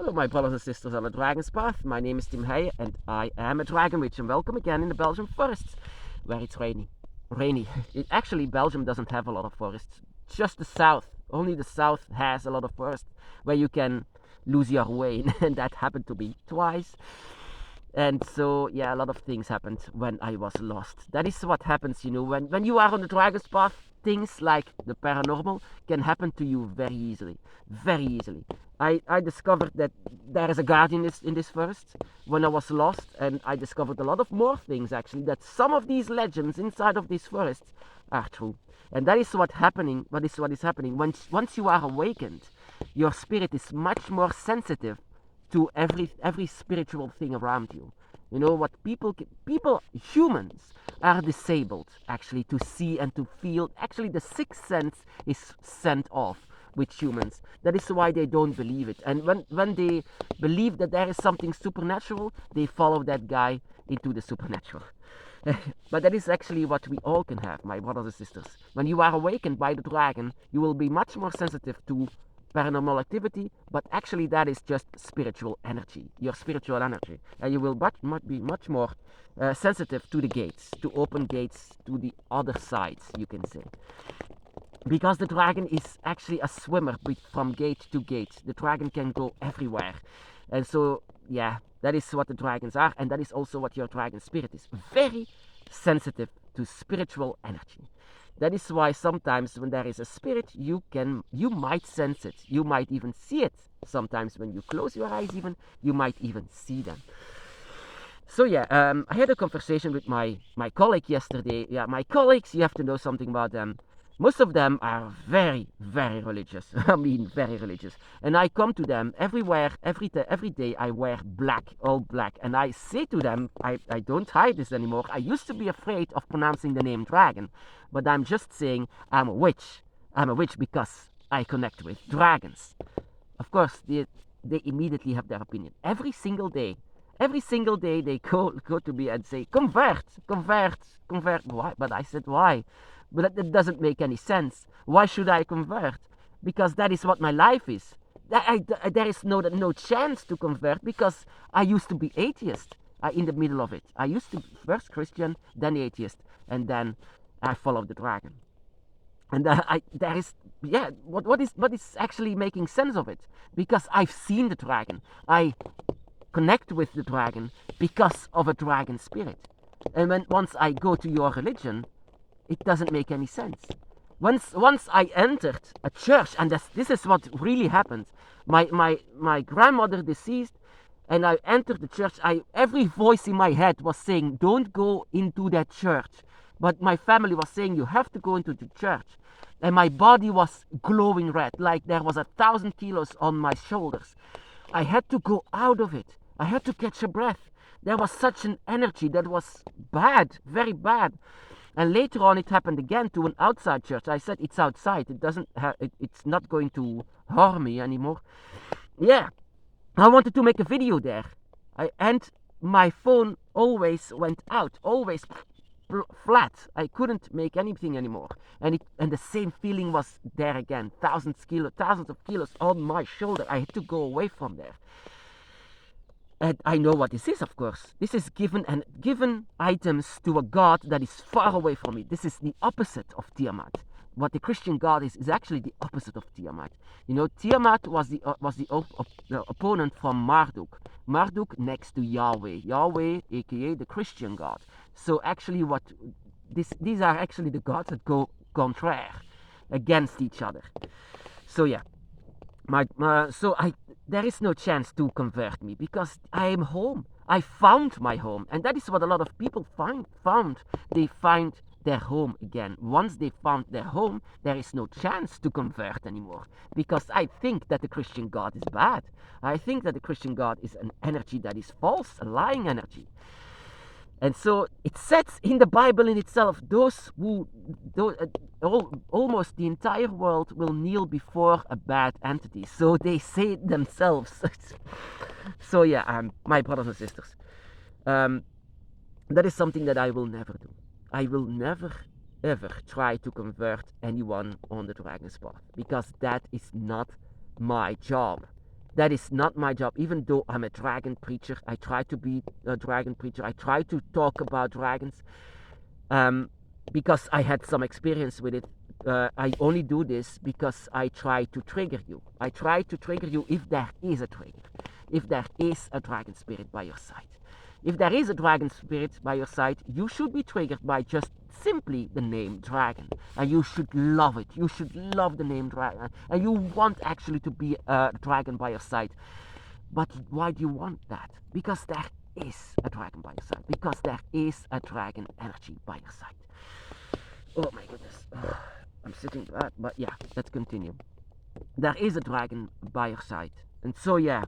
Hello, my brothers and sisters on the Dragon's Path. My name is Tim Heijen, and I am a Dragon Witch, and welcome again in the Belgian forests, where it's rainy. Actually, Belgium doesn't have a lot of forests. Just the south. Only the south has a lot of forests where you can lose your way, and that happened to me twice. And so, yeah, a lot of things happened when I was lost. That is what happens, when you are on the Dragon's Path. Things like the paranormal can happen to you very easily. Very easily. I discovered that there is a guardian in this forest when I was lost, and I discovered a lot of more things actually, that some of these legends inside of these forests are true. And that is what is happening. Once you are awakened, your spirit is much more sensitive to every spiritual thing around you. You know what humans are disabled actually to see and to feel. Actually, the sixth sense is sent off with humans. That is why they don't believe it. And when they believe that there is something supernatural, they follow that guy into the supernatural. But that is actually what we all can have, my brothers and sisters. When you are awakened by the dragon, you will be much more sensitive to paranormal activity, but actually that is just spiritual energy, your spiritual energy, and you will be much more sensitive to the gates, to open gates to the other sides, you can say, because the dragon is actually a swimmer from gate to gate. The dragon can go everywhere, and so yeah, that is what the dragons are, and that is also what your dragon spirit is, very sensitive to spiritual energy. That is why sometimes when there is a spirit, you might sense it. You might even see it. Sometimes when you close your eyes even, you might even see them. So yeah, I had a conversation with my colleague yesterday. Yeah, my colleagues, you have to know something about them. Most of them are very, very religious. I mean, very religious. And I come to them everywhere, every day I wear black, all black. And I say to them, I don't hide this anymore. I used to be afraid of pronouncing the name dragon. But I'm just saying I'm a witch. I'm a witch because I connect with dragons. Of course, they immediately have their opinion. Every single day they go to me and say, convert. Why? But I said, why? But that doesn't make any sense. Why should I convert? Because that is what my life is. There is no chance to convert because I used to be atheist in the middle of it. I used to be first Christian, then atheist, and then I followed the dragon. And what is actually making sense of it? Because I've seen the dragon. I connect with the dragon because of a dragon spirit. And once I go to your religion, it doesn't make any sense. Once I entered a church, and this is what really happened. My grandmother deceased, and I entered the church. Every voice in my head was saying, don't go into that church. But my family was saying, you have to go into the church. And my body was glowing red, like there was 1,000 kilos on my shoulders. I had to go out of it. I had to catch a breath. There was such an energy that was bad, very bad. And later on, it happened again to an outside church. I said, it's outside. It's not going to harm me anymore. Yeah, I wanted to make a video there. And my phone always went out, always flat. I couldn't make anything anymore. And the same feeling was there again. Thousands of kilos on my shoulder. I had to go away from there. And I know what this is, of course. This is given items to a god that is far away from me. This is the opposite of Tiamat. What the Christian god is actually the opposite of Tiamat. You know, Tiamat was the opponent from Marduk. Marduk next to Yahweh. Yahweh, aka the Christian god. So actually, these are actually the gods that go contraire against each other. So yeah, there is no chance to convert me because I am home. I found my home, and that is what a lot of people found. They find their home again. Once they found their home, there is no chance to convert anymore, because I think that the Christian God is bad. I think that the Christian God is an energy that is false, a lying energy. And so it says in the Bible in itself, almost the entire world will kneel before a bad entity. So they say it themselves. So yeah, my brothers and sisters, that is something that I will never do. I will never ever try to convert anyone on the Dragon's Path, because that is not my job. That is not my job. Even though I'm a dragon preacher, I try to be a dragon preacher. I try to talk about dragons, um, because I had some experience with it. I only do this because I try to trigger you. I try to trigger you if there is a trigger, if there is a dragon spirit by your side. If there is a dragon spirit by your side, you should be triggered by just simply the name dragon. And you should love it. You should love the name dragon. And you want actually to be a dragon by your side. But why do you want that? Because there is a dragon by your side. Because there is a dragon energy by your side. Oh my goodness. I'm sitting bad, but yeah, let's continue. There is a dragon by your side. And so yeah,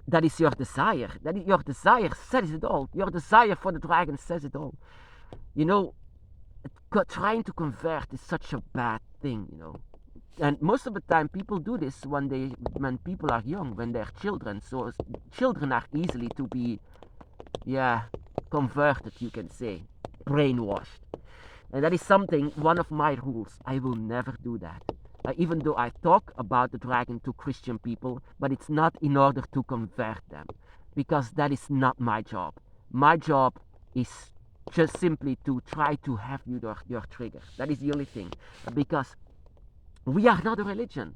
that is your desire. That is your desire says it all. Your desire for the dragon says it all. You know, trying to convert is such a bad thing, you know. And most of the time people do this when people are young, when they're children. So children are easily to be, yeah, converted, you can say, brainwashed. And that is something, one of my rules. I will never do that. Even though I talk about the dragon to Christian people, but it's not in order to convert them, because that is not my job. My job is just simply to try to have your trigger. That is the only thing, because we are not a religion,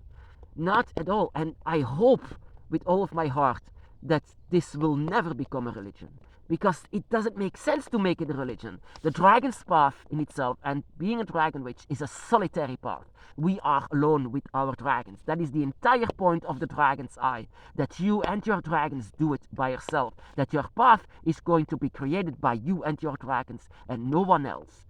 not at all. And I hope with all of my heart that this will never become a religion, because it doesn't make sense to make it a religion. The dragon's path in itself, and being a dragon witch, is a solitary path. We are alone with our dragons. That is the entire point of the dragon's eye, that you and your dragons do it by yourself, that your path is going to be created by you and your dragons and no one else.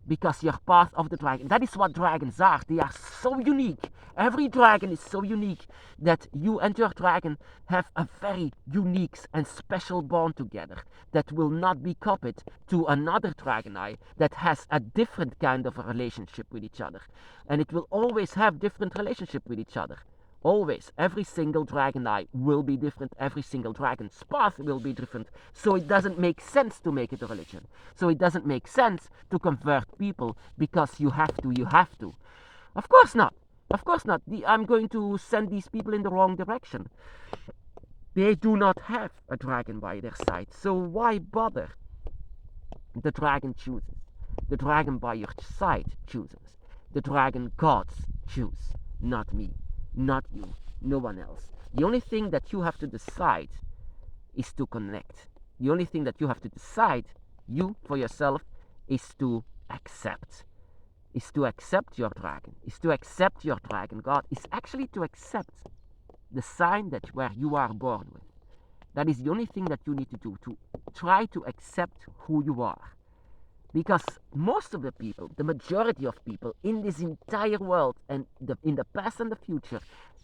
Because your path of the dragon, that is what dragons are. They are so unique. Every dragon is so unique that you and your dragon have a very unique and special bond together that will not be copied to another dragon eye that has a different kind of a relationship with each other. And it will always have different relationship with each other. Always, every single dragon eye will be different, every single dragon's path will be different, so it doesn't make sense to make it a religion. So it doesn't make sense to convert people because you have to. Of course not. Of course not. I'm going to send these people in the wrong direction. They do not have a dragon by their side, so why bother? The dragon chooses. The dragon by your side chooses. The dragon gods choose, not me. Not you, no one else. The only thing that you have to decide is to connect. The only thing that you have to decide, you for yourself, is to accept. Is to accept your dragon. Is to accept your dragon god. Is actually to accept the sign that where you are born with. That is the only thing that you need to do. To try to accept who you are. Because most of the people, the majority of people in this entire world and in the past and the future,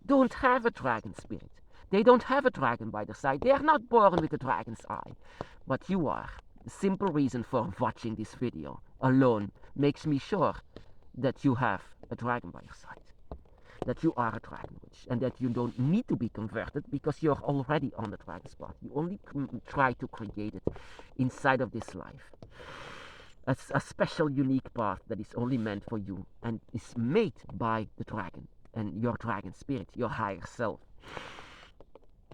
don't have a dragon spirit. They don't have a dragon by their side. They are not born with a dragon's eye. But you are. The simple reason for watching this video alone makes me sure that you have a dragon by your side. That you are a dragon witch. And that you don't need to be converted because you're already on the dragon's path. You only try to create it inside of this life. A special, unique path that is only meant for you and is made by the dragon and your dragon spirit, your higher self.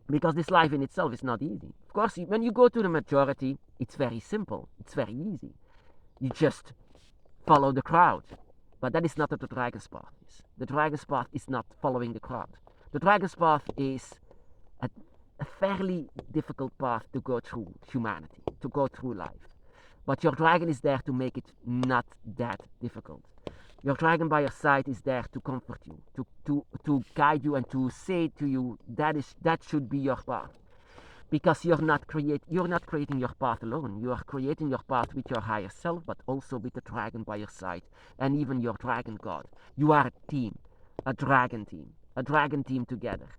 Because this life in itself is not easy. Of course, when you go to the majority, it's very simple. It's very easy. You just follow the crowd. But that is not what the dragon's path is. The dragon's path is not following the crowd. The dragon's path is a fairly difficult path to go through humanity, to go through life. But your dragon is there to make it not that difficult. Your dragon by your side is there to comfort you, to guide you and to say to you that should be your path. Because you're not creating your path alone. You are creating your path with your higher self, but also with the dragon by your side and even your dragon god. You are a team, a dragon team together,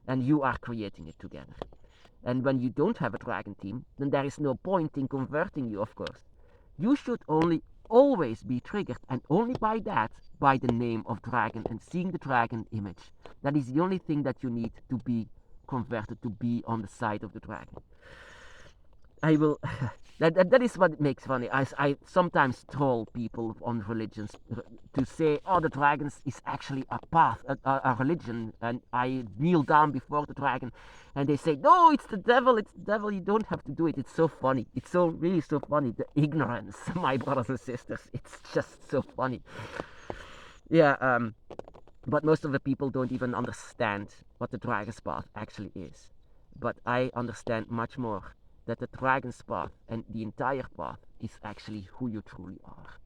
and you are creating it together. And when you don't have a dragon team, then there is no point in converting you, of course. You should always be triggered, and only by that, by the name of dragon and seeing the dragon image. That is the only thing that you need to be converted, to be on the side of the dragon. I will. That is what makes funny. I sometimes troll people on religions to say, "Oh, the dragons is actually a path, a religion," and I kneel down before the dragon, and they say, "No, it's the devil. It's the devil. You don't have to do it." It's so funny. It's so really so funny. The ignorance, my brothers and sisters. It's just so funny. Yeah. But most of the people don't even understand what the dragon's path actually is. But I understand much more that the dragon's path and the entire path is actually who you truly are.